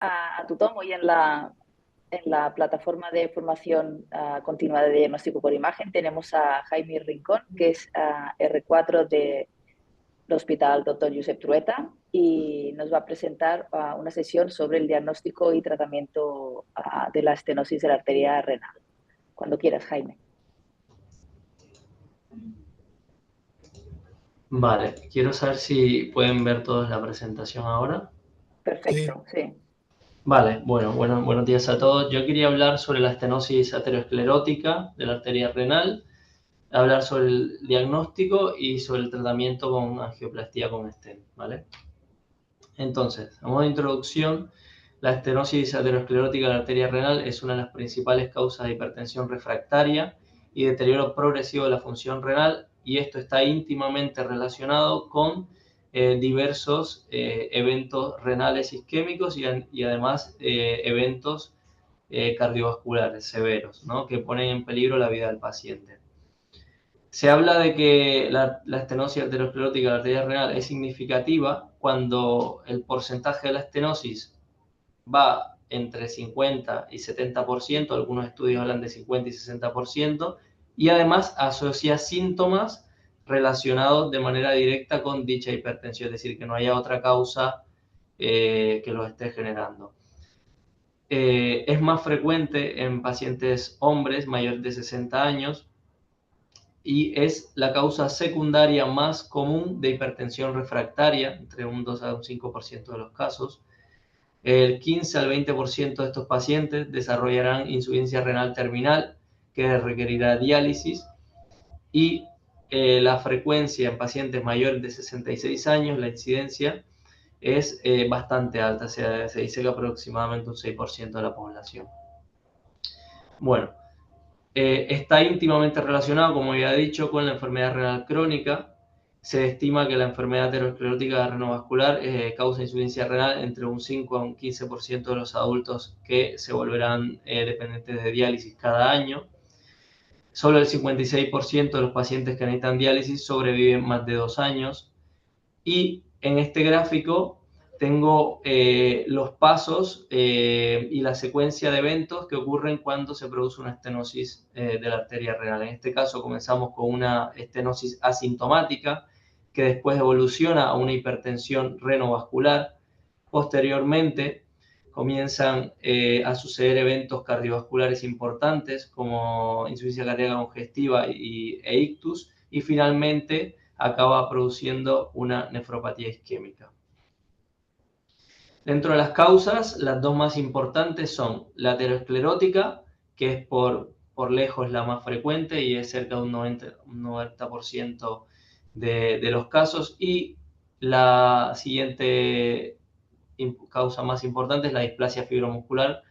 a tothom. Hoy en la plataforma de formación continua de diagnóstico por imagen tenemos a Jaime Rincón, que es R4 del Hospital Dr. Josep Trueta, y nos va a presentar una sesión sobre el diagnóstico y tratamiento de la estenosis de la arteria renal. Cuando quieras, Jaime. Vale, quiero saber si pueden ver todos la presentación ahora. Perfecto, sí. Vale, buenos días a todos. Yo quería hablar sobre la estenosis aterosclerótica de la arteria renal, hablar sobre el diagnóstico y sobre el tratamiento con angioplastía con stent, ¿vale? Entonces, a modo de introducción, la estenosis aterosclerótica de la arteria renal es una de las principales causas de hipertensión refractaria y deterioro progresivo de la función renal, y esto está íntimamente relacionado con diversos eventos renales isquémicos y además eventos cardiovasculares severos, ¿no?, que ponen en peligro la vida del paciente. Se habla de que la estenosis aterosclerótica de la arteria renal es significativa cuando el porcentaje de la estenosis va entre 50 y 70%, algunos estudios hablan de 50 y 60%, y además asocia síntomas relacionados de manera directa con dicha hipertensión, es decir, que no haya otra causa que lo esté generando. Es más frecuente en pacientes hombres mayores de 60 años, y es la causa secundaria más común de hipertensión refractaria, entre un 2 a un 5% de los casos. El 15 al 20% de estos pacientes desarrollarán insuficiencia renal terminal, que requerirá diálisis, y la frecuencia en pacientes mayores de 66 años, la incidencia, es bastante alta, se dice que aproximadamente un 6% de la población. Bueno, está íntimamente relacionado, como ya he dicho, con la enfermedad renal crónica. Se estima que la enfermedad aterosclerótica renovascular causa insuficiencia renal entre un 5 a un 15% de los adultos que se volverán dependientes de diálisis cada año. Solo el 56% de los pacientes que necesitan diálisis sobreviven más de 2 años. Y en este gráfico tengo los pasos y la secuencia de eventos que ocurren cuando se produce una estenosis de la arteria renal. En este caso comenzamos con una estenosis asintomática que después evoluciona a una hipertensión renovascular. Posteriormente comienzan a suceder eventos cardiovasculares importantes como insuficiencia cardíaca congestiva e ictus, y finalmente acaba produciendo una nefropatía isquémica. Dentro de las causas, las dos más importantes son la aterosclerótica, que es por lejos la más frecuente y es cerca de un 90% de los casos, y la siguiente causa más importante es la displasia fibromuscular,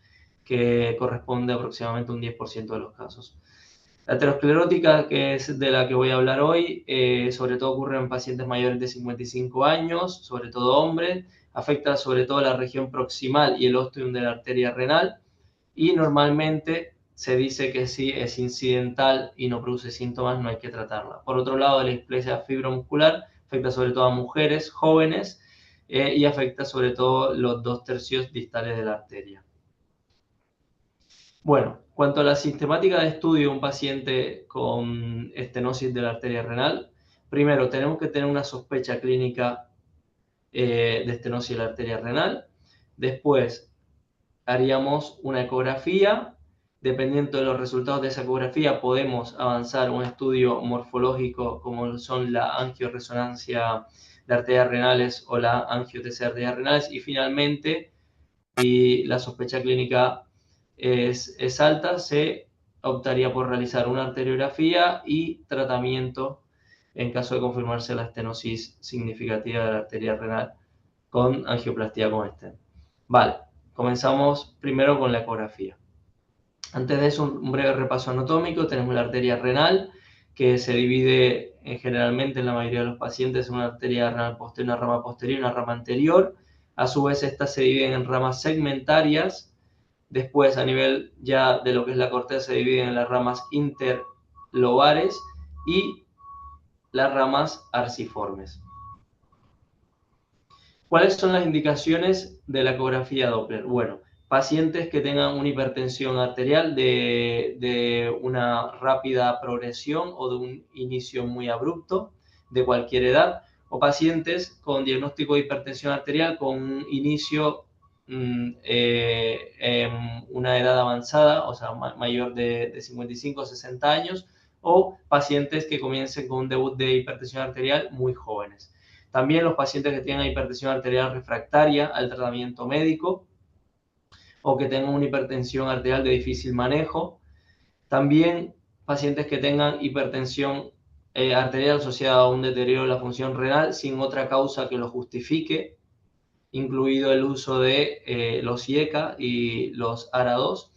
que corresponde aproximadamente a un 10% de los casos. La aterosclerótica, que es de la que voy a hablar hoy, sobre todo ocurre en pacientes mayores de 55 años, sobre todo hombres, afecta sobre todo la región proximal y el ostium de la arteria renal, y normalmente se dice que si es incidental y no produce síntomas, no hay que tratarla. Por otro lado, la displasia fibromuscular afecta sobre todo a mujeres jóvenes y afecta sobre todo los 2/3 distales de la arteria. Bueno, cuanto a la sistemática de estudio de un paciente con estenosis de la arteria renal, primero tenemos que tener una sospecha clínica de estenosis de la arteria renal. Después haríamos una ecografía. Dependiendo de los resultados de esa ecografía, podemos avanzar a un estudio morfológico como son la angioresonancia de arterias renales o la angio-TC de arterias renales. Y finalmente, si la sospecha clínica es alta, se optaría por realizar una arteriografía y tratamiento en caso de confirmarse la estenosis significativa de la arteria renal con angioplastía con stent. Vale, comenzamos primero con la ecografía. Antes de eso, un breve repaso anatómico. Tenemos la arteria renal, que se divide generalmente en la mayoría de los pacientes en una arteria renal posterior, una rama posterior y una rama anterior. A su vez, estas se dividen en ramas segmentarias. Después, a nivel ya de lo que es la corteza, se dividen en las ramas interlobares y las ramas arciformes. ¿Cuáles son las indicaciones de la ecografía Doppler? Bueno, pacientes que tengan una hipertensión arterial de una rápida progresión o de un inicio muy abrupto, de cualquier edad, o pacientes con diagnóstico de hipertensión arterial con un inicio en una edad avanzada, o sea, mayor de 55 o 60 años, o pacientes que comiencen con un debut de hipertensión arterial muy jóvenes. También los pacientes que tienen hipertensión arterial refractaria al tratamiento médico o que tengan una hipertensión arterial de difícil manejo. También pacientes que tengan hipertensión arterial asociada a un deterioro de la función renal sin otra causa que lo justifique, incluido el uso de los IECA y los ARA2,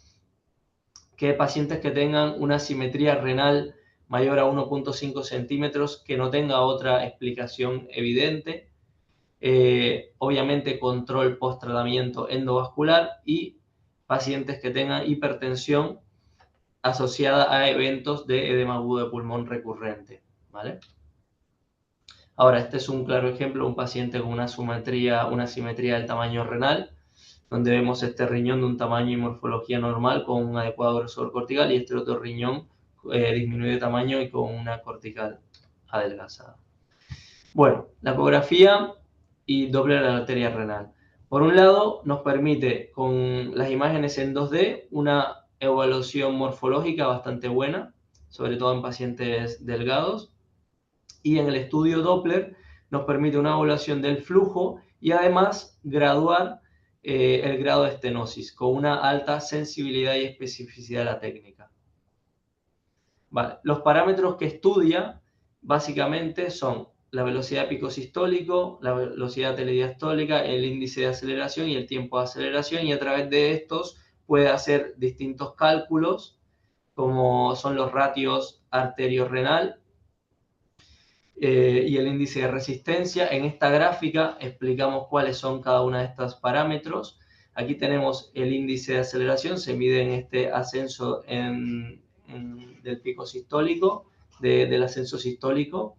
que pacientes que tengan una simetría renal mayor a 1,5 centímetros que no tenga otra explicación evidente, obviamente control post-tratamiento endovascular y pacientes que tengan hipertensión asociada a eventos de edema agudo de pulmón recurrente, ¿vale? Ahora, este es un claro ejemplo, un paciente con una simetría del tamaño renal, donde vemos este riñón de un tamaño y morfología normal con un adecuado grosor cortical y este otro riñón disminuido de tamaño y con una cortical adelgazada. Bueno, la ecografía y Doppler de la arteria renal. Por un lado, nos permite con las imágenes en 2D una evaluación morfológica bastante buena, sobre todo en pacientes delgados, y en el estudio Doppler nos permite una evaluación del flujo y además graduar el grado de estenosis con una alta sensibilidad y especificidad de la técnica. Vale. Los parámetros que estudia básicamente son la velocidad de pico sistólico, la velocidad telediastólica, el índice de aceleración y el tiempo de aceleración, y a través de estos puede hacer distintos cálculos como son los ratios arterio-renal y el índice de resistencia. En esta gráfica explicamos cuáles son cada uno de estos parámetros. Aquí tenemos el índice de aceleración, se mide en este ascenso del pico sistólico, del ascenso sistólico,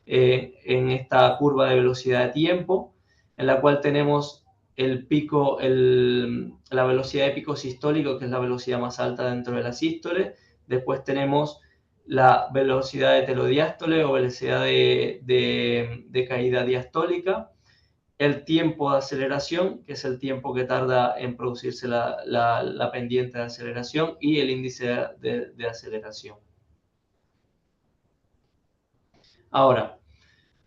en esta curva de velocidad de tiempo, en la cual tenemos el pico, la velocidad de pico sistólico, que es la velocidad más alta dentro de la sístole. Después tenemos la velocidad de telodiástole o velocidad de caída diastólica, el tiempo de aceleración, que es el tiempo que tarda en producirse la pendiente de aceleración, y el índice de aceleración. Ahora,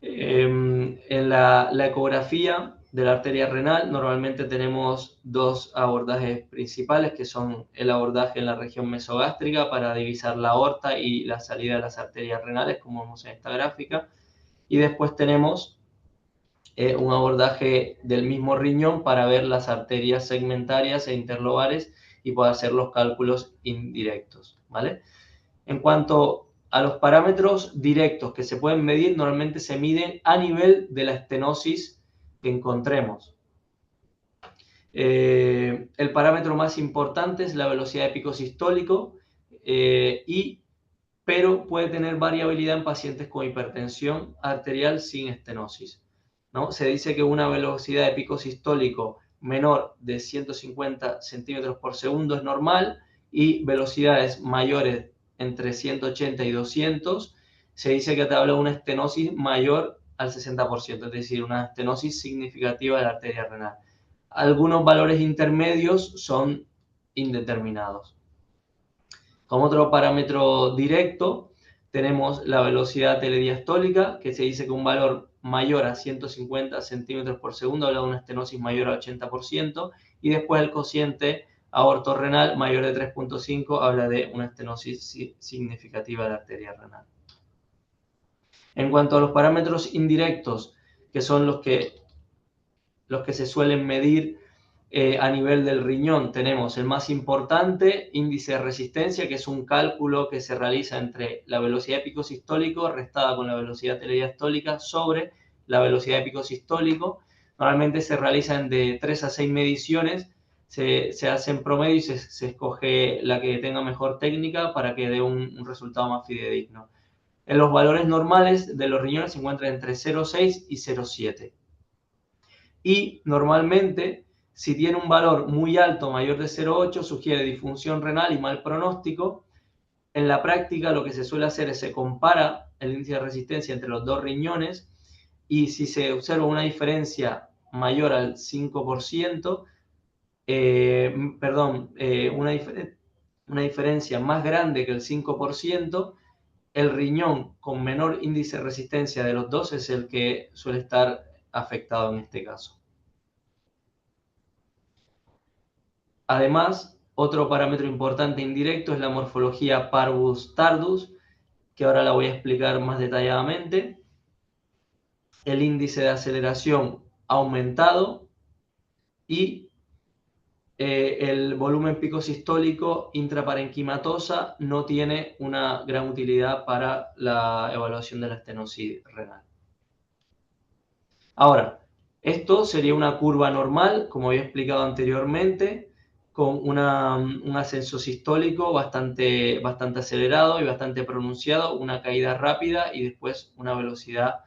en la ecografía de la arteria renal normalmente tenemos dos abordajes principales, que son el abordaje en la región mesogástrica para divisar la aorta y la salida de las arterias renales, como vemos en esta gráfica, y después tenemos un abordaje del mismo riñón para ver las arterias segmentarias e interlobares y poder hacer los cálculos indirectos, ¿vale? En cuanto a los parámetros directos que se pueden medir, normalmente se miden a nivel de la estenosis que encontremos. El parámetro más importante es la velocidad de pico sistólico, pero puede tener variabilidad en pacientes con hipertensión arterial sin estenosis, ¿no? Se dice que una velocidad de pico sistólico menor de 150 centímetros por segundo es normal, y velocidades mayores entre 180 y 200 se dice que te habla de una estenosis mayor al 60%, es decir, una estenosis significativa de la arteria renal. Algunos valores intermedios son indeterminados. Como otro parámetro directo tenemos la velocidad telediastólica, que se dice que un valor mayor a 150 centímetros por segundo habla de una estenosis mayor al 80%, y después el cociente aortorrenal mayor de 3,5 habla de una estenosis significativa de la arteria renal. En cuanto a los parámetros indirectos, que son los que se suelen medir a nivel del riñón, tenemos el más importante, índice de resistencia, que es un cálculo que se realiza entre la velocidad de pico sistólico restada con la velocidad telediastólica sobre la velocidad de pico sistólico. Normalmente se realizan de 3 a 6 mediciones, se hacen promedio y se escoge la que tenga mejor técnica para que dé un resultado más fidedigno. En los valores normales de los riñones se encuentran entre 0,6 y 0,7. y normalmente, si tiene un valor muy alto, mayor de 0,8, sugiere disfunción renal y mal pronóstico. En la práctica lo que se suele hacer es se compara el índice de resistencia entre los dos riñones y si se observa una diferencia mayor al 5%, una diferencia más grande que el 5%, el riñón con menor índice de resistencia de los dos es el que suele estar afectado en este caso. Además, otro parámetro importante indirecto es la morfología parvus-tardus, que ahora la voy a explicar más detalladamente. El índice de aceleración ha aumentado y el volumen picosistólico intraparenquimatosa no tiene una gran utilidad para la evaluación de la estenosis renal. Ahora, esto sería una curva normal, como había explicado anteriormente, con un ascenso sistólico bastante acelerado y bastante pronunciado, una caída rápida y después una velocidad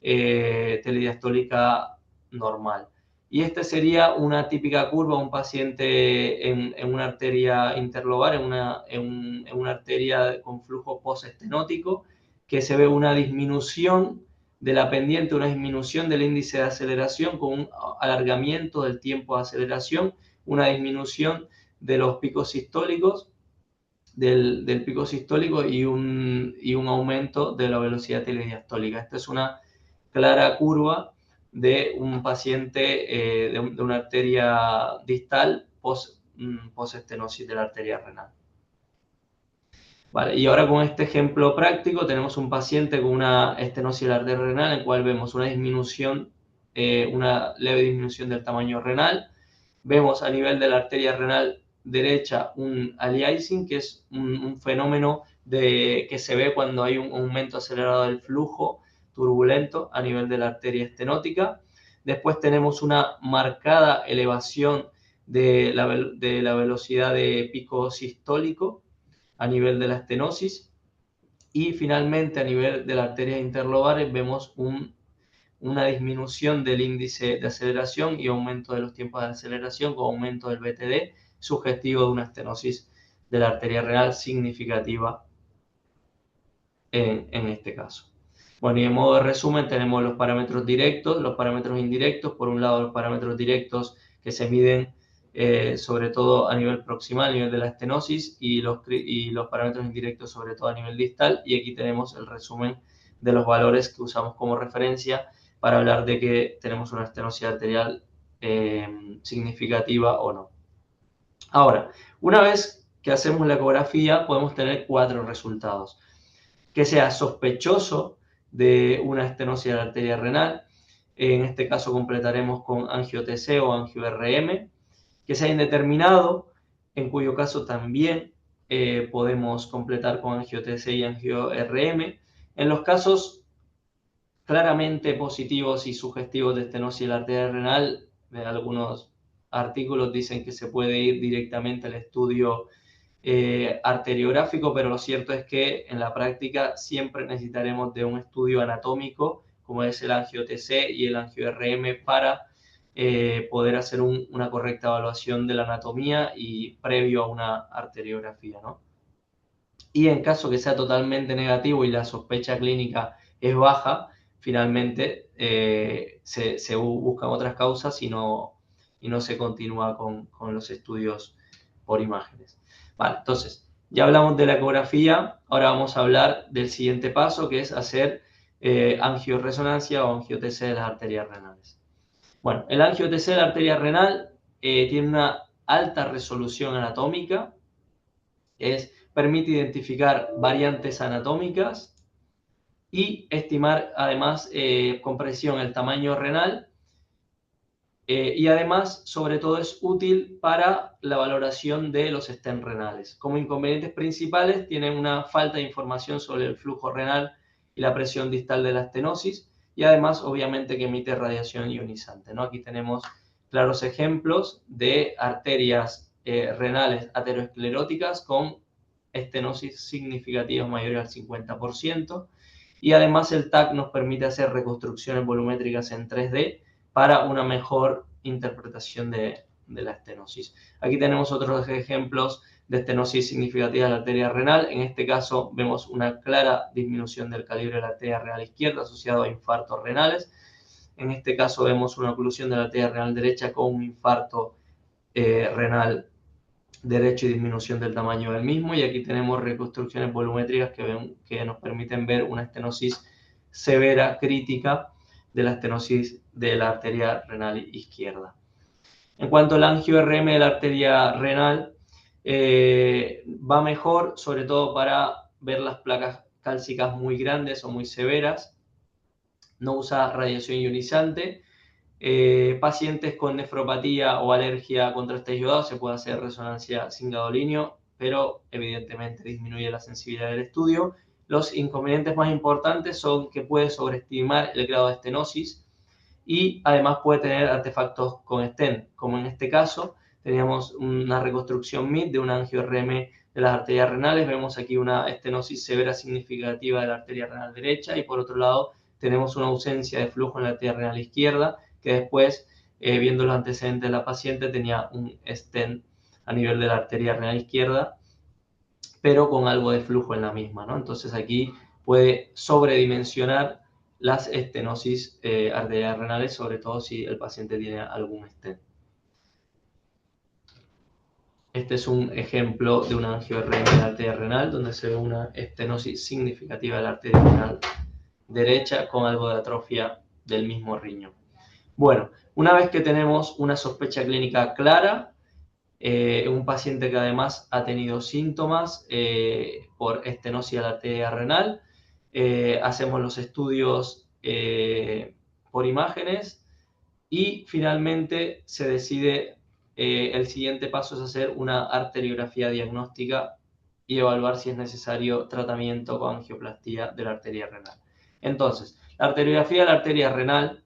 telediastólica normal. Y esta sería una típica curva, un paciente en una arteria interlobar, en una arteria con flujo postestenótico, que se ve una disminución de la pendiente, una disminución del índice de aceleración con un alargamiento del tiempo de aceleración, una disminución de los picos sistólicos, del pico sistólico y un aumento de la velocidad telediastólica. Esta es una clara curva de un paciente de una arteria distal post-estenosis de la arteria renal. Vale, y ahora con este ejemplo práctico tenemos un paciente con una estenosis de la arteria renal en el cual vemos una disminución, una leve disminución del tamaño renal. Vemos a nivel de la arteria renal derecha un aliasing, que es un fenómeno que se ve cuando hay un aumento acelerado del flujo turbulento a nivel de la arteria estenótica. Después tenemos una marcada elevación de la velocidad de pico sistólico a nivel de la estenosis. Y finalmente a nivel de las arterias interlobares vemos una disminución del índice de aceleración y aumento de los tiempos de aceleración con aumento del BTD, sugestivo de una estenosis de la arteria renal significativa en este caso. Bueno, y en modo de resumen tenemos los parámetros directos, los parámetros indirectos. Por un lado, los parámetros directos que se miden sobre todo a nivel proximal, a nivel de la estenosis, y los parámetros indirectos sobre todo a nivel distal. Y aquí tenemos el resumen de los valores que usamos como referencia para hablar de que tenemos una estenosis arterial significativa o no. Ahora, una vez que hacemos la ecografía, podemos tener 4 resultados. Que sea sospechoso de una estenosis de la arteria renal, en este caso completaremos con angio-TC o angio-RM, que sea indeterminado, en cuyo caso también podemos completar con angio-TC y angio-RM. En los casos claramente positivos y sugestivos de estenosis de la arteria renal, algunos artículos dicen que se puede ir directamente al estudio arteriográfico, pero lo cierto es que en la práctica siempre necesitaremos de un estudio anatómico, como es el angio-TC y el angio-RM, para poder hacer una correcta evaluación de la anatomía y previo a una arteriografía, ¿no? Y en caso que sea totalmente negativo y la sospecha clínica es baja, finalmente se buscan otras causas y no se continúa con los estudios por imágenes. Vale, entonces, ya hablamos de la ecografía, ahora vamos a hablar del siguiente paso, que es hacer angioresonancia o angio-TC de las arterias renales. Bueno, el angio-TC de la arteria renal tiene una alta resolución anatómica, permite identificar variantes anatómicas y estimar además con precisión el tamaño renal y además, sobre todo, es útil para la valoración de los stents renales. Como inconvenientes principales, tienen una falta de información sobre el flujo renal y la presión distal de la estenosis y además, obviamente, que emite radiación ionizante, ¿no? Aquí tenemos claros ejemplos de arterias renales ateroscleróticas con estenosis significativas mayores al 50%. Y además el TAC nos permite hacer reconstrucciones volumétricas en 3D para una mejor interpretación de la estenosis. Aquí tenemos otros ejemplos de estenosis significativa de la arteria renal. En este caso vemos una clara disminución del calibre de la arteria renal izquierda asociado a infartos renales. En este caso vemos una oclusión de la arteria renal derecha con un infarto renal derecho y disminución del tamaño del mismo. Y aquí tenemos reconstrucciones volumétricas que nos permiten ver una estenosis severa, crítica, de la estenosis de la arteria renal izquierda. En cuanto al angio-RM de la arteria renal, va mejor, sobre todo para ver las placas cálcicas muy grandes o muy severas. No usa radiación ionizante. Pacientes con nefropatía o alergia a contraste ayudado se puede hacer resonancia sin gadolinio, pero evidentemente disminuye la sensibilidad del estudio. Los inconvenientes más importantes son que puede sobreestimar el grado de estenosis y además puede tener artefactos con stent, como en este caso teníamos una reconstrucción MID de un angio-RM de las arterias renales. Vemos aquí una estenosis severa significativa de la arteria renal derecha y por otro lado tenemos una ausencia de flujo en la arteria renal izquierda, que después, viendo los antecedentes de la paciente, tenía un stent a nivel de la arteria renal izquierda, pero con algo de flujo en la misma, ¿no? Entonces aquí puede sobredimensionar las estenosis arteriales renales, sobre todo si el paciente tiene algún stent. Este es un ejemplo de un angio-RM de la arteria renal, donde se ve una estenosis significativa de la arteria renal derecha con algo de atrofia del mismo riñón. Bueno, una vez que tenemos una sospecha clínica clara, un paciente que además ha tenido síntomas por estenosis de la arteria renal, hacemos los estudios por imágenes y finalmente se decide, el siguiente paso es hacer una arteriografía diagnóstica y evaluar si es necesario tratamiento con angioplastía de la arteria renal. Entonces, la arteriografía de la arteria renal,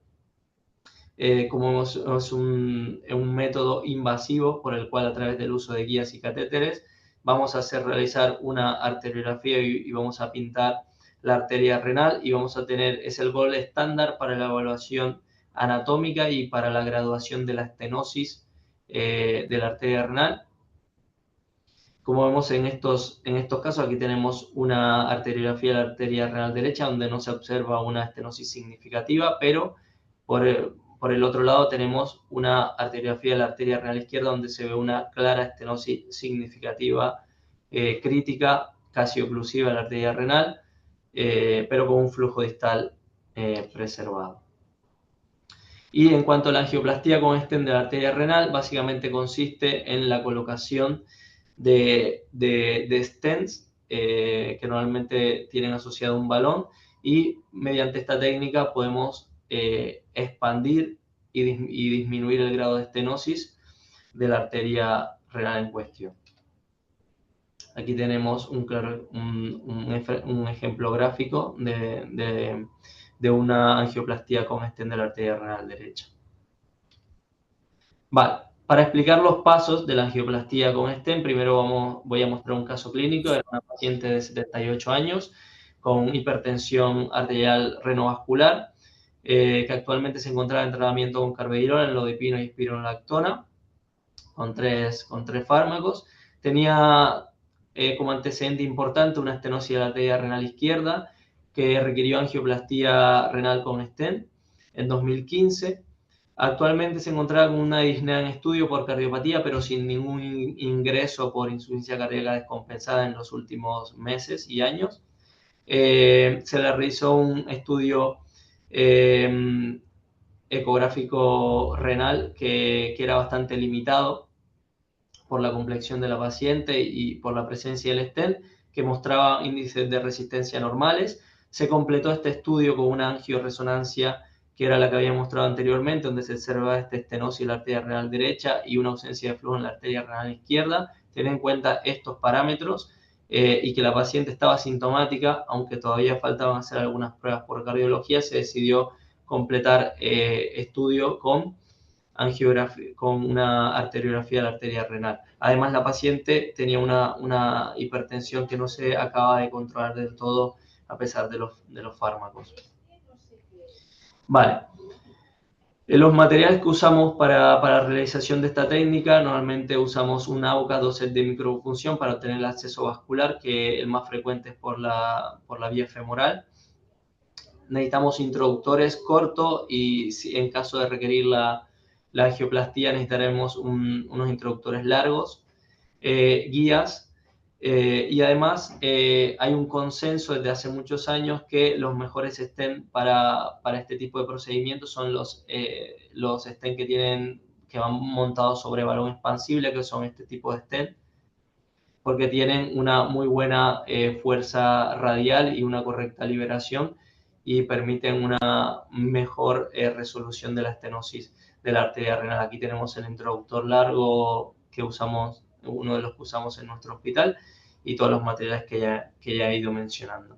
como es un método invasivo por el cual a través del uso de guías y catéteres vamos a realizar una arteriografía y vamos a pintar la arteria renal y vamos a tener, es el gol estándar para la evaluación anatómica y para la graduación de la estenosis de la arteria renal. Como vemos en estos casos, aquí tenemos una arteriografía de la arteria renal derecha donde no se observa una estenosis significativa, pero por el otro lado tenemos una arteriografía de la arteria renal izquierda donde se ve una clara estenosis significativa, crítica, casi oclusiva de la arteria renal, pero con un flujo distal preservado. Y en cuanto a la angioplastía con stent de la arteria renal, básicamente consiste en la colocación de stents que normalmente tienen asociado un balón y mediante esta técnica podemos expandir y disminuir el grado de estenosis de la arteria renal en cuestión. Aquí tenemos un ejemplo gráfico de una angioplastía con stent de la arteria renal derecha. Vale, para explicar los pasos de la angioplastía con stent, primero voy a mostrar un caso clínico de una paciente de 78 años con hipertensión arterial renovascular, que actualmente se encontraba en tratamiento con carvedilol, enlodipino y espironolactona, con tres fármacos. Tenía como antecedente importante una estenosis de la arteria renal izquierda que requirió angioplastía renal con stent en 2015. Actualmente se encontraba con una disnea en estudio por cardiopatía, pero sin ningún ingreso por insuficiencia cardíaca descompensada en los últimos meses y años. Se le realizó un estudio ecográfico renal que era bastante limitado por la complexión de la paciente y por la presencia del stent, que mostraba índices de resistencia normales. Se completó este estudio con una angioresonancia que era la que había mostrado anteriormente, donde se observaba esta estenosis en la arteria renal derecha y una ausencia de flujo en la arteria renal izquierda. Tener en cuenta estos parámetros y que la paciente estaba sintomática, aunque todavía faltaban hacer algunas pruebas por cardiología, se decidió completar estudio con una arteriografía de la arteria renal. Además, la paciente tenía una hipertensión que no se acaba de controlar del todo a pesar de los fármacos. Vale. Los materiales que usamos para la realización de esta técnica, normalmente usamos un AUCA 2 set de micropunción para obtener el acceso vascular, que el más frecuente es por la vía femoral. Necesitamos introductores cortos y en caso de requerir la angioplastía necesitaremos unos introductores largos, guías, y además hay un consenso desde hace muchos años que los mejores stent para este tipo de procedimientos son los stent que van montados sobre balón expansible, que son este tipo de stent, porque tienen una muy buena fuerza radial y una correcta liberación y permiten una mejor resolución de la estenosis de la arteria renal. Aquí tenemos el introductor largo que usamos, uno de los que usamos en nuestro hospital, y todos los materiales que ya he ido mencionando.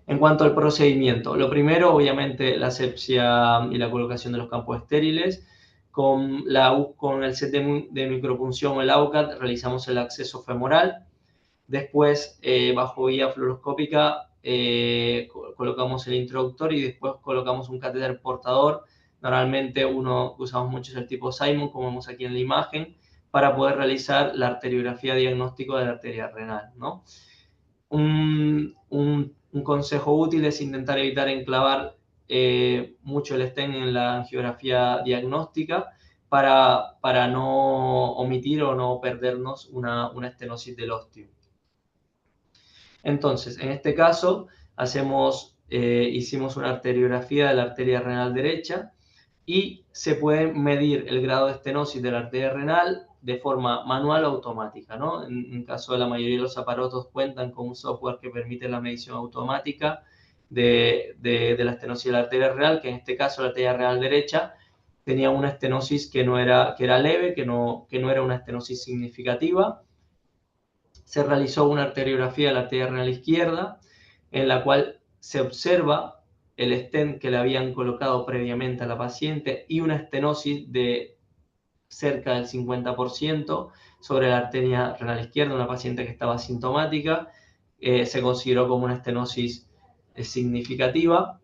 En cuanto al procedimiento, lo primero, obviamente, la asepsia y la colocación de los campos estériles. Con el set de micropunción o el AUCAT realizamos el acceso femoral. Después, bajo vía fluoroscópica, colocamos el introductor y después colocamos un catéter portador. Normalmente uno que usamos mucho es el tipo Simon, como vemos aquí en la imagen, para poder realizar la arteriografía diagnóstico de la arteria renal, ¿no? Un consejo útil es intentar evitar enclavar mucho el stent en la angiografía diagnóstica para no omitir o no perdernos una estenosis del ósteo. Entonces, en este caso, hicimos una arteriografía de la arteria renal derecha y se puede medir el grado de estenosis de la arteria renal de forma manual o automática, ¿no? En caso de la mayoría de los aparatos cuentan con un software que permite la medición automática de la estenosis de la arteria renal, que en este caso la arteria renal derecha tenía una estenosis que era leve, que no era una estenosis significativa. Se realizó una arteriografía de la arteria renal izquierda, en la cual se observa el stent que le habían colocado previamente a la paciente y una estenosis de cerca del 50% sobre la arteria renal izquierda, una paciente que estaba asintomática, se consideró como una estenosis significativa.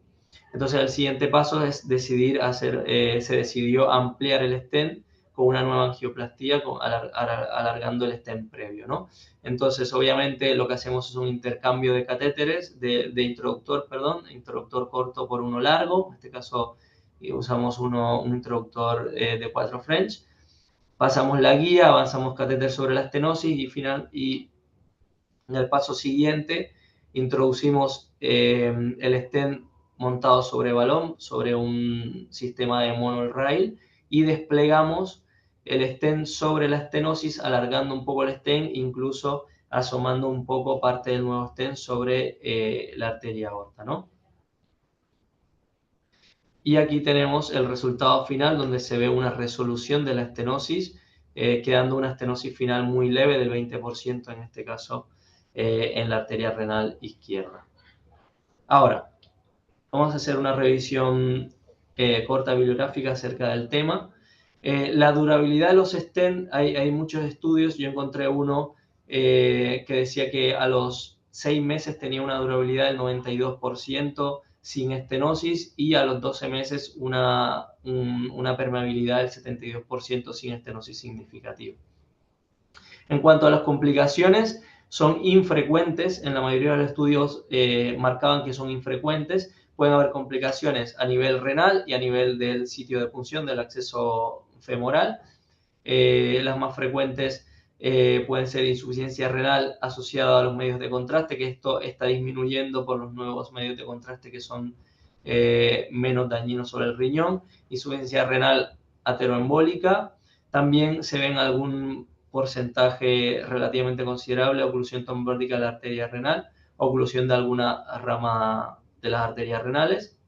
Entonces el siguiente paso es se decidió ampliar el stent con una nueva angioplastía, alargando el stent previo, ¿no? Entonces, obviamente, lo que hacemos es un intercambio de catéteres, de introductor corto por uno largo. En este caso, usamos un introductor de 4 French. Pasamos la guía, avanzamos catéter sobre la estenosis y en el paso siguiente introducimos el stent montado sobre balón, sobre un sistema de monorail, y desplegamos el stent sobre la estenosis, alargando un poco el stent, incluso asomando un poco parte del nuevo stent sobre la arteria aorta, ¿no? Y aquí tenemos el resultado final, donde se ve una resolución de la estenosis, quedando una estenosis final muy leve del 20% en este caso en la arteria renal izquierda. Ahora, vamos a hacer una revisión corta bibliográfica acerca del tema. La durabilidad de los stent, hay muchos estudios. Yo encontré uno que decía que a los 6 meses tenía una durabilidad del 92% sin estenosis, y a los 12 meses una permeabilidad del 72% sin estenosis significativa. En cuanto a las complicaciones, son infrecuentes. En la mayoría de los estudios marcaban que son infrecuentes. Pueden haber complicaciones a nivel renal y a nivel del sitio de punción del acceso femoral. Las más frecuentes pueden ser insuficiencia renal asociada a los medios de contraste, que esto está disminuyendo por los nuevos medios de contraste que son menos dañinos sobre el riñón. Insuficiencia renal ateroembólica. También se ven algún porcentaje relativamente considerable de oclusión trombótica de la arteria renal, oclusión de alguna rama de las arterias renales.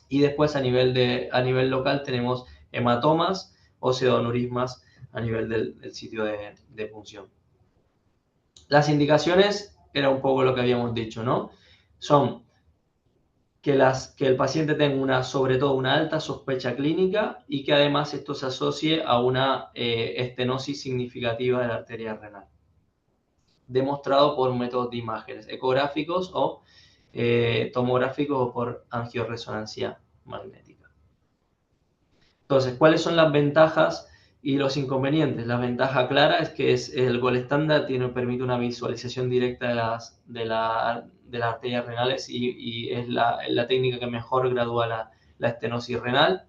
Y después a nivel local tenemos hematomas o pseudoaneurismas a nivel del sitio de punción. Las indicaciones era un poco lo que habíamos dicho, ¿no? Son que el paciente tenga sobre todo una alta sospecha clínica, y que además esto se asocie a una estenosis significativa de la arteria renal, demostrado por métodos de imágenes ecográficos o tomográficos o por angioresonancia magnética. Entonces, ¿cuáles son las ventajas y los inconvenientes? La ventaja clara es que el gol estándar permite una visualización directa de las arterias renales y es la técnica que mejor gradúa la estenosis renal.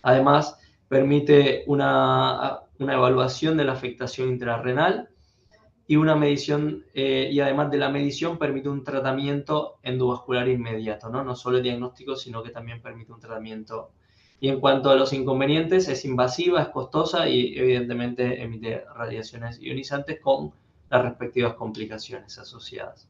Además, permite una evaluación de la afectación intrarrenal y una medición, y además de la medición, permite un tratamiento endovascular inmediato, ¿no? No solo el diagnóstico, sino que también permite un tratamiento. Y en cuanto a los inconvenientes, es invasiva, es costosa y evidentemente emite radiaciones ionizantes con las respectivas complicaciones asociadas.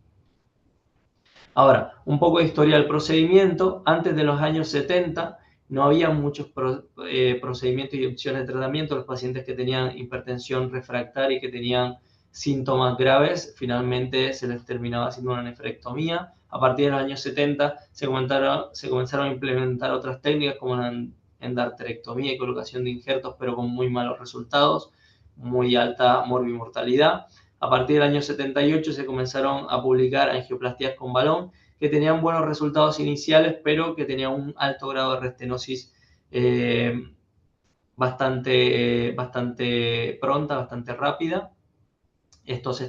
Ahora, un poco de historia del procedimiento. Antes de los años 70 no había muchos procedimientos y opciones de tratamiento. Los pacientes que tenían hipertensión refractaria y que tenían síntomas graves, finalmente se les terminaba haciendo una nefrectomía. A partir de los años 70 se comenzaron a implementar otras técnicas como la endarterectomía y colocación de injertos, pero con muy malos resultados, muy alta morbimortalidad. A partir del año 78 se comenzaron a publicar angioplastías con balón que tenían buenos resultados iniciales, pero que tenían un alto grado de restenosis bastante pronta, bastante rápida. Estos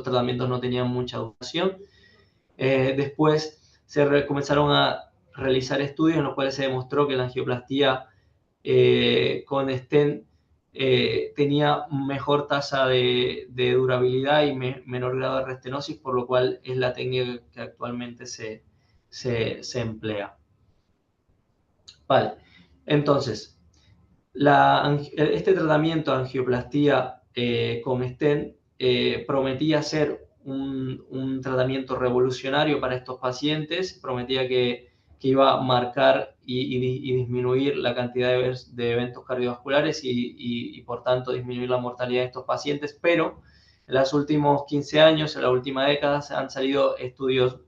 tratamientos no tenían mucha duración. Después comenzaron a realizar estudios en los cuales se demostró que la angioplastía con stent tenía mejor tasa de durabilidad y menor grado de restenosis, por lo cual es la técnica que actualmente se emplea. Vale, entonces, este tratamiento de angioplastía con stent prometía ser un tratamiento revolucionario para estos pacientes, prometía que iba a marcar y disminuir la cantidad de eventos cardiovasculares y por tanto disminuir la mortalidad de estos pacientes, pero en los últimos 15 años, en la última década, han salido estudios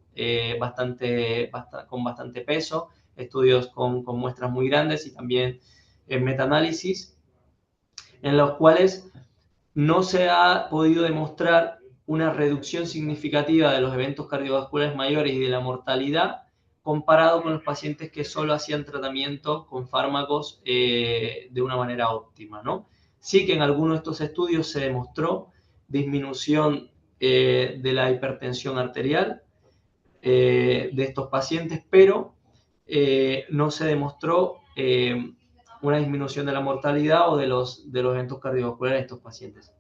con bastante peso, estudios con muestras muy grandes y también metaanálisis, en los cuales no se ha podido demostrar una reducción significativa de los eventos cardiovasculares mayores y de la mortalidad comparado con los pacientes que solo hacían tratamiento con fármacos de una manera óptima, ¿no? Sí que en algunos de estos estudios se demostró disminución de la hipertensión arterial de estos pacientes, pero no se demostró una disminución de la mortalidad o de los eventos cardiovasculares de estos pacientes.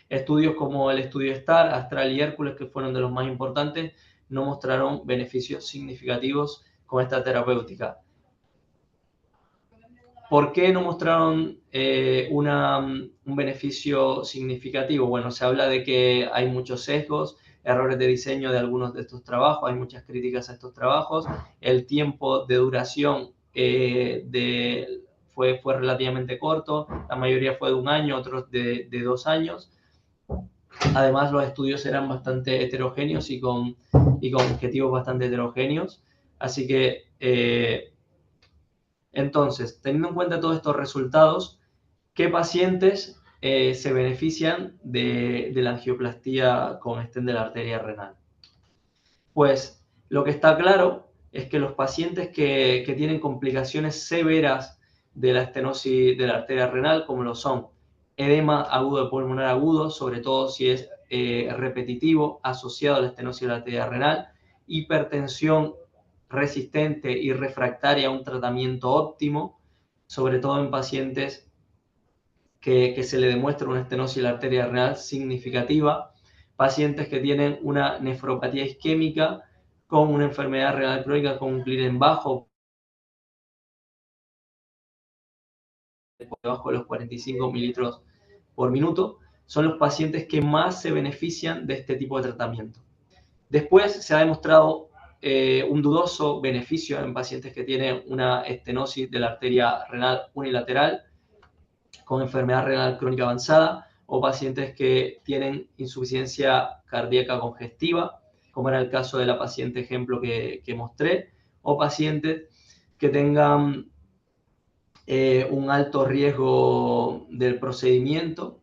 Estudios como el estudio STAR, Astral y Hércules, que fueron de los más importantes, no mostraron beneficios significativos con esta terapéutica. ¿Por qué no mostraron un beneficio significativo? Bueno, se habla de que hay muchos sesgos, errores de diseño de algunos de estos trabajos, hay muchas críticas a estos trabajos, el tiempo de duración fue relativamente corto, la mayoría fue de 1 año, otros de 2 años. Además, los estudios eran bastante heterogéneos y con objetivos bastante heterogéneos, así que entonces, teniendo en cuenta todos estos resultados, ¿qué pacientes se benefician de la angioplastía con stent de la arteria renal? Pues lo que está claro es que los pacientes que tienen complicaciones severas de la estenosis de la arteria renal, como lo son edema agudo de pulmonar agudo, sobre todo si es repetitivo, asociado a la estenosis de la arteria renal, hipertensión resistente y refractaria a un tratamiento óptimo, sobre todo en pacientes que se le demuestra una estenosis de la arteria renal significativa, pacientes que tienen una nefropatía isquémica con una enfermedad renal crónica con un clearance bajo, debajo de los 45 mililitros por minuto, son los pacientes que más se benefician de este tipo de tratamiento. Después se ha demostrado un dudoso beneficio en pacientes que tienen una estenosis de la arteria renal unilateral con enfermedad renal crónica avanzada o pacientes que tienen insuficiencia cardíaca congestiva, como era el caso de la paciente ejemplo que mostré, o pacientes que tengan un alto riesgo del procedimiento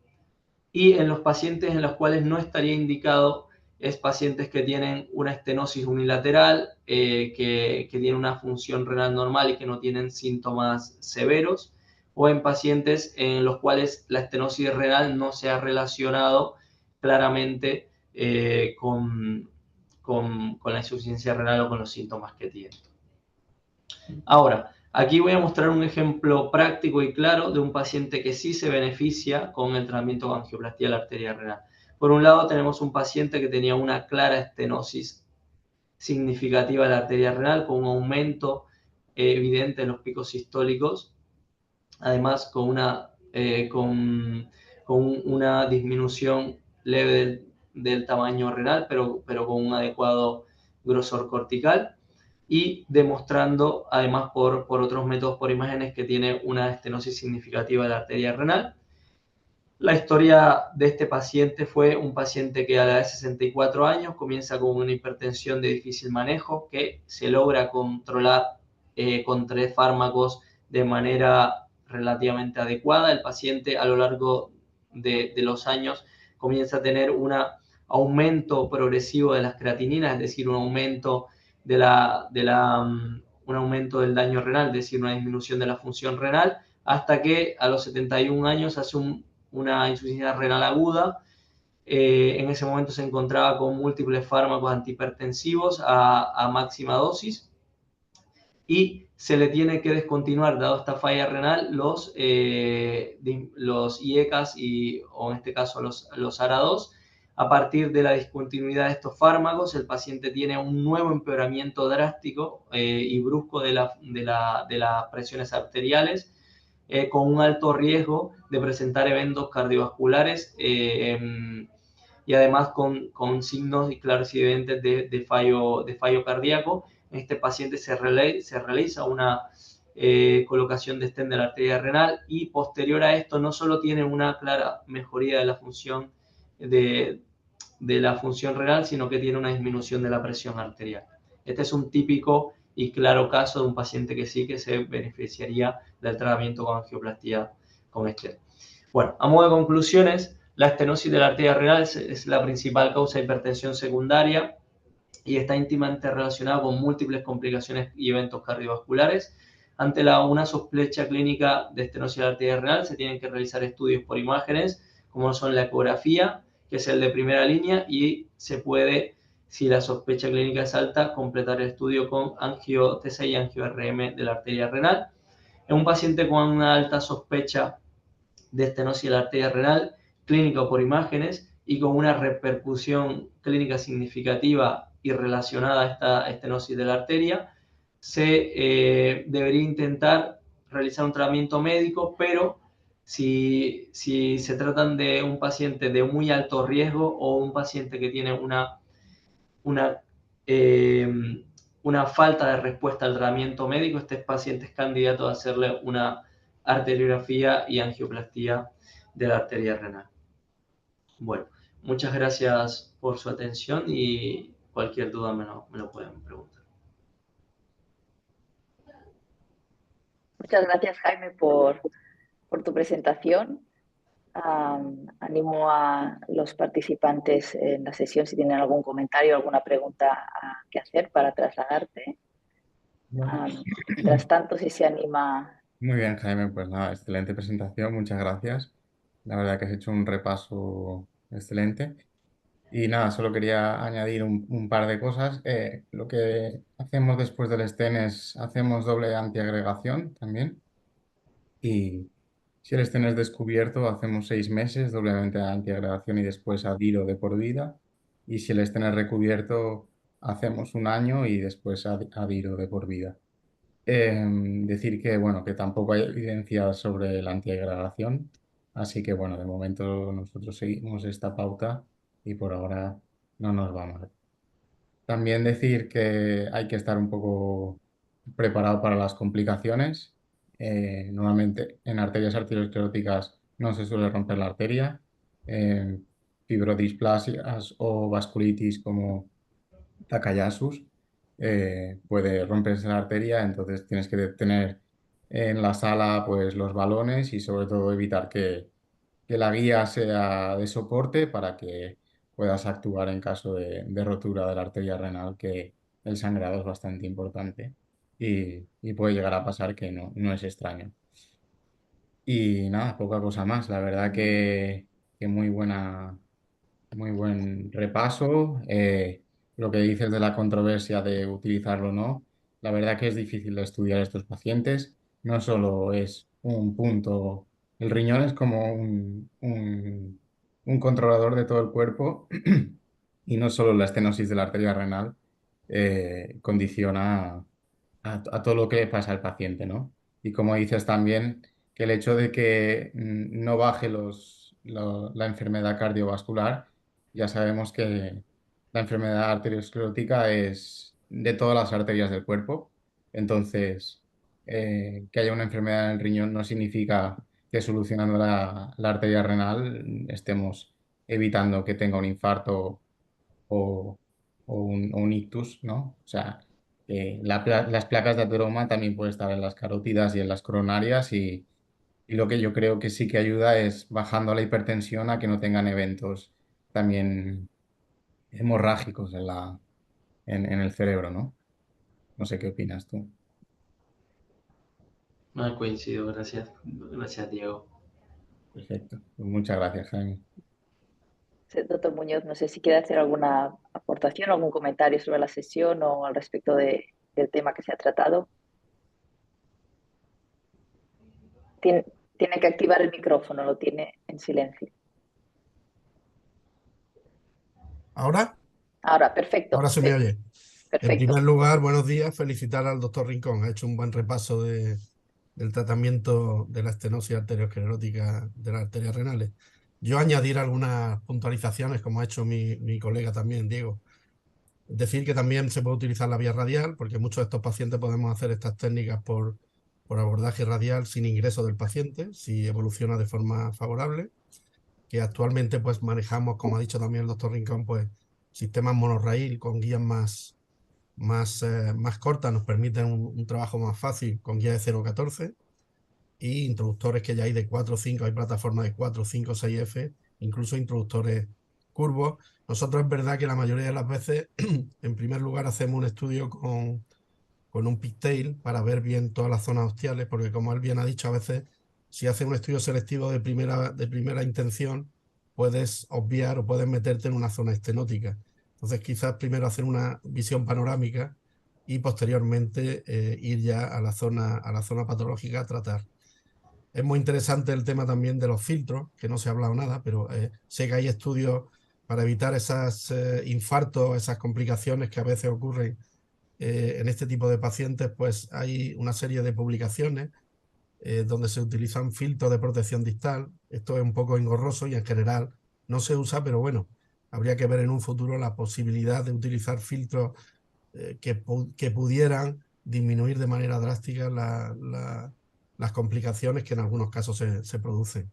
y en los pacientes en los cuales no estaría indicado es pacientes que tienen una estenosis unilateral, que tienen una función renal normal y que no tienen síntomas severos, o en pacientes en los cuales la estenosis renal no se ha relacionado claramente con la insuficiencia renal o con los síntomas que tienen. Ahora, aquí voy a mostrar un ejemplo práctico y claro de un paciente que sí se beneficia con el tratamiento con angioplastía de la arteria renal. Por un lado, tenemos un paciente que tenía una clara estenosis significativa de la arteria renal con un aumento evidente en los picos sistólicos, además con una disminución leve del tamaño renal, pero con un adecuado grosor cortical, y demostrando además por otros métodos, por imágenes, que tiene una estenosis significativa de la arteria renal. La historia de este paciente fue un paciente que a la edad de 64 años comienza con una hipertensión de difícil manejo que se logra controlar con 3 fármacos de manera relativamente adecuada. El paciente a lo largo de los años comienza a tener un aumento progresivo de las creatininas, es decir, un aumento un aumento del daño renal, es decir, una disminución de la función renal, hasta que a los 71 años hace una insuficiencia renal aguda. En ese momento se encontraba con múltiples fármacos antihipertensivos a máxima dosis y se le tiene que descontinuar, dado esta falla renal, los IECAS o en este caso los ARA2. A partir de la discontinuidad de estos fármacos, el paciente tiene un nuevo empeoramiento drástico y brusco de las presiones arteriales, con un alto riesgo de presentar eventos cardiovasculares y además con signos claros y evidentes de fallo cardíaco. En este paciente se realiza una colocación de stent de la arteria renal y posterior a esto no solo tiene una clara mejoría de la función renal, sino que tiene una disminución de la presión arterial. Este es un típico y claro caso de un paciente que sí que se beneficiaría del tratamiento con angioplastía con stent. Bueno, a modo de conclusiones, la estenosis de la arteria renal es la principal causa de hipertensión secundaria y está íntimamente relacionada con múltiples complicaciones y eventos cardiovasculares. Ante una sospecha clínica de estenosis de la arteria renal, se tienen que realizar estudios por imágenes, como son la ecografía, que es el de primera línea, y se puede, si la sospecha clínica es alta, completar el estudio con angio-TCI y angio-RM de la arteria renal. En un paciente con una alta sospecha de estenosis de la arteria renal, clínica o por imágenes, y con una repercusión clínica significativa y relacionada a esta estenosis de la arteria, se debería intentar realizar un tratamiento médico, pero si se tratan de un paciente de muy alto riesgo o un paciente que tiene una, una falta de respuesta al tratamiento médico, este paciente es candidato a hacerle una arteriografía y angioplastía de la arteria renal. Bueno, muchas gracias por su atención y cualquier duda me lo pueden preguntar. Muchas gracias, Jaime, por tu presentación. Animo a los participantes en la sesión si tienen algún comentario o alguna pregunta que hacer para trasladarte. Mientras tanto, si se anima. Muy bien, Jaime, pues nada, excelente presentación, muchas gracias. La verdad que has hecho un repaso excelente. Y nada, solo quería añadir un par de cosas. Lo que hacemos después del stent es hacemos doble antiagregación también. Y si el stent es descubierto, hacemos 6 meses, doblemente antiagregación y después adiro de por vida. Y si el stent es recubierto, hacemos 1 año y después adiro de por vida. Decir que, bueno, que tampoco hay evidencia sobre la antiagregación, así que, bueno, de momento nosotros seguimos esta pauta y por ahora no nos va mal. También decir que hay que estar un poco preparado para las complicaciones. Normalmente en arterias arterioscleróticas no se suele romper la arteria. Fibrodisplasias o vasculitis como Takayasus, puede romperse la arteria, entonces tienes que tener en la sala pues los balones y sobre todo evitar que la guía sea de soporte para que puedas actuar en caso de rotura de la arteria renal, que el sangrado es bastante importante y puede llegar a pasar que no es extraño. Y nada, poca cosa más. La verdad que muy buen repaso. Lo que dices de la controversia de utilizarlo o no, la verdad que es difícil de estudiar a estos pacientes. No solo es un punto, el riñón es como un controlador de todo el cuerpo y no solo la estenosis de la arteria renal condiciona a todo lo que le pasa al paciente, ¿no? Y como dices también, que el hecho de que no baje la enfermedad cardiovascular, ya sabemos que la enfermedad arteriosclerótica es de todas las arterias del cuerpo. Entonces, que haya una enfermedad en el riñón no significa que solucionando la arteria renal estemos evitando que tenga un infarto o, o un ictus, ¿no? O sea, las placas de ateroma también pueden estar en las carótidas y en las coronarias y lo que yo creo que sí que ayuda es bajando la hipertensión a que no tengan eventos también hemorrágicos en el cerebro, ¿no? No sé qué opinas tú. No, coincido, gracias. Gracias, Diego. Perfecto. Pues muchas gracias, Jaime. Sí, doctor Muñoz, no sé si quiere hacer alguna aportación, algún comentario sobre la sesión o al respecto del tema que se ha tratado. Tiene, tiene que activar el micrófono, lo tiene en silencio. ¿Ahora? Ahora, perfecto, Ahora se me oye. En primer perfecto. lugar, buenos días. Felicitar al doctor Rincón. Ha hecho un buen repaso del tratamiento de la estenosis arteriosclerótica de las arterias renales. Yo añadir algunas puntualizaciones, como ha hecho mi colega también, Diego. Decir que también se puede utilizar la vía radial, porque muchos de estos pacientes podemos hacer estas técnicas por abordaje radial sin ingreso del paciente, si evoluciona de forma favorable. Que actualmente pues manejamos, como ha dicho también el doctor Rincón, pues sistemas monorraíl con guías más cortas, nos permiten un trabajo más fácil con guías de 0,14 y introductores que ya hay de 4 o 5, hay plataformas de 4, 5, 6F, incluso introductores curvos. Nosotros es verdad que la mayoría de las veces, en primer lugar, hacemos un estudio con un pigtail para ver bien todas las zonas ostiales, porque como él bien ha dicho, a veces si haces un estudio selectivo de primera intención, puedes obviar o puedes meterte en una zona estenótica. Entonces quizás primero hacer una visión panorámica y posteriormente ir ya a la zona patológica a tratar. Es muy interesante el tema también de los filtros, que no se ha hablado nada, pero sé que hay estudios para evitar esos infartos, esas complicaciones que a veces ocurren en este tipo de pacientes, pues hay una serie de publicaciones donde se utilizan filtros de protección distal. Esto es un poco engorroso y en general no se usa, pero bueno, habría que ver en un futuro la posibilidad de utilizar filtros que pudieran disminuir de manera drástica las complicaciones que en algunos casos se producen.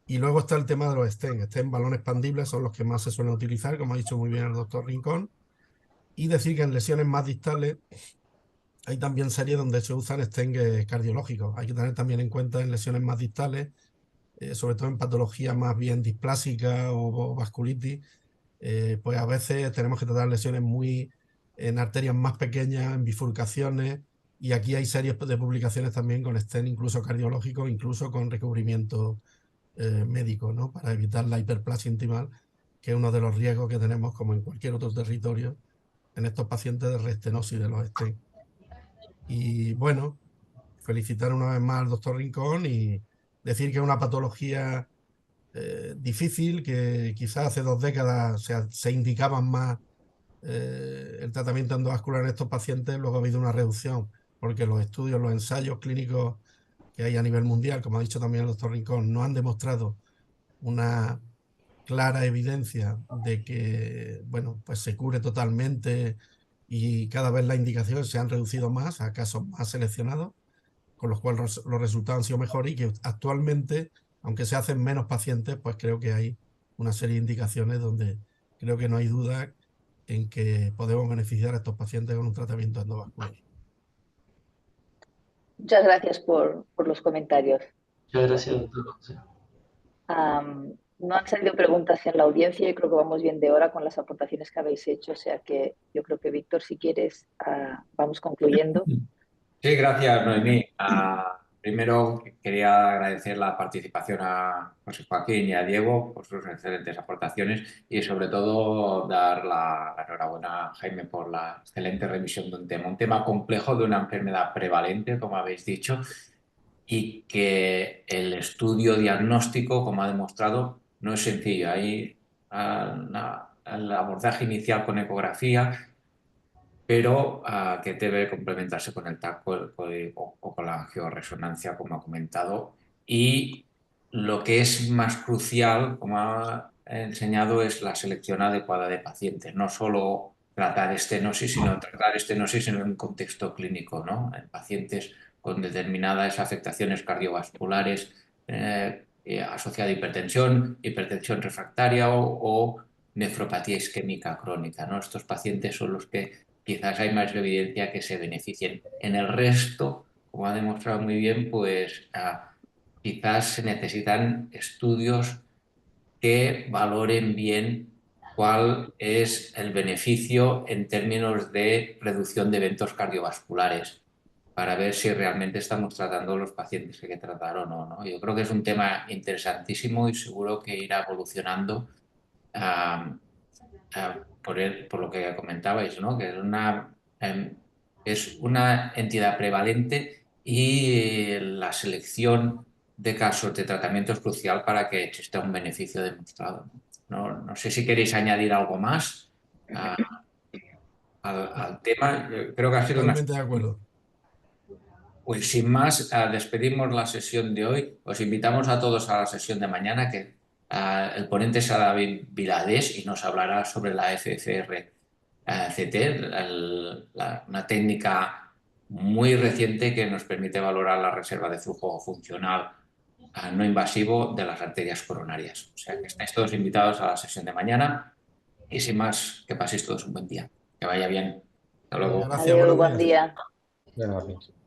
Y luego está el tema de los stents. Stents balón expandibles son los que más se suelen utilizar, como ha dicho muy bien el doctor Rincón. Y decir que en lesiones más distales hay también series donde se usan stents cardiológicos. Hay que tener también en cuenta en lesiones más distales, sobre todo en patologías más bien displásicas o vasculitis, pues a veces tenemos que tratar lesiones en arterias más pequeñas, en bifurcaciones, y aquí hay series de publicaciones también con stent incluso cardiológicos, incluso con recubrimiento médico, ¿no? Para evitar la hiperplasia intimal, que es uno de los riesgos que tenemos, como en cualquier otro territorio, en estos pacientes de restenosis de los stents. Y bueno, felicitar una vez más al doctor Rincón y decir que es una patología difícil, que quizás hace 2 décadas se indicaban más el tratamiento endovascular en estos pacientes, luego ha habido una reducción, porque los estudios, los ensayos clínicos que hay a nivel mundial, como ha dicho también el doctor Rincón, no han demostrado una clara evidencia de que, bueno, pues se cubre totalmente y cada vez las indicaciones se han reducido más a casos más seleccionados, con los cuales los resultados han sido mejores y que actualmente, aunque se hacen menos pacientes, pues creo que hay una serie de indicaciones donde creo que no hay duda en que podemos beneficiar a estos pacientes con un tratamiento endovascular. Muchas gracias por los comentarios. Muchas gracias, doctor José. no han salido preguntas en la audiencia y creo que vamos bien de hora con las aportaciones que habéis hecho. O sea que yo creo que, Víctor, si quieres, vamos concluyendo. Sí, gracias, Noemí. Primero quería agradecer la participación a José Joaquín y a Diego por sus excelentes aportaciones y sobre todo dar la enhorabuena a Jaime por la excelente revisión de un tema complejo de una enfermedad prevalente, como habéis dicho, y que el estudio diagnóstico, como ha demostrado, no es sencillo. Hay el abordaje inicial con ecografía, pero que debe complementarse con el TAC o con la angioresonancia, como ha comentado. Y lo que es más crucial, como ha enseñado, es la selección adecuada de pacientes. No solo tratar estenosis, sino tratar estenosis en un contexto clínico, ¿no? En pacientes con determinadas afectaciones cardiovasculares asociada a hipertensión, hipertensión refractaria o nefropatía isquémica crónica, ¿no? Estos pacientes son los que quizás hay más evidencia que se beneficien. En el resto, como ha demostrado muy bien, pues quizás se necesitan estudios que valoren bien cuál es el beneficio en términos de reducción de eventos cardiovasculares para ver si realmente estamos tratando los pacientes que hay que tratar o no, ¿no? Yo creo que es un tema interesantísimo y seguro que irá evolucionando por lo que comentabais, ¿no? Que es una entidad prevalente y la selección de casos de tratamiento es crucial para que exista un beneficio demostrado. No sé si queréis añadir algo más al tema. Yo creo que ha sido una... Totalmente de acuerdo. Pues sin más, despedimos la sesión de hoy. Os invitamos a todos a la sesión de mañana, que el ponente será David Viladés y nos hablará sobre la FFR-CT, una técnica muy reciente que nos permite valorar la reserva de flujo funcional no invasivo de las arterias coronarias. O sea que estáis todos invitados a la sesión de mañana y sin más, que paséis todos un buen día. Que vaya bien. Hasta luego. Gracias, Adiós, buenos buen días. día. Gracias.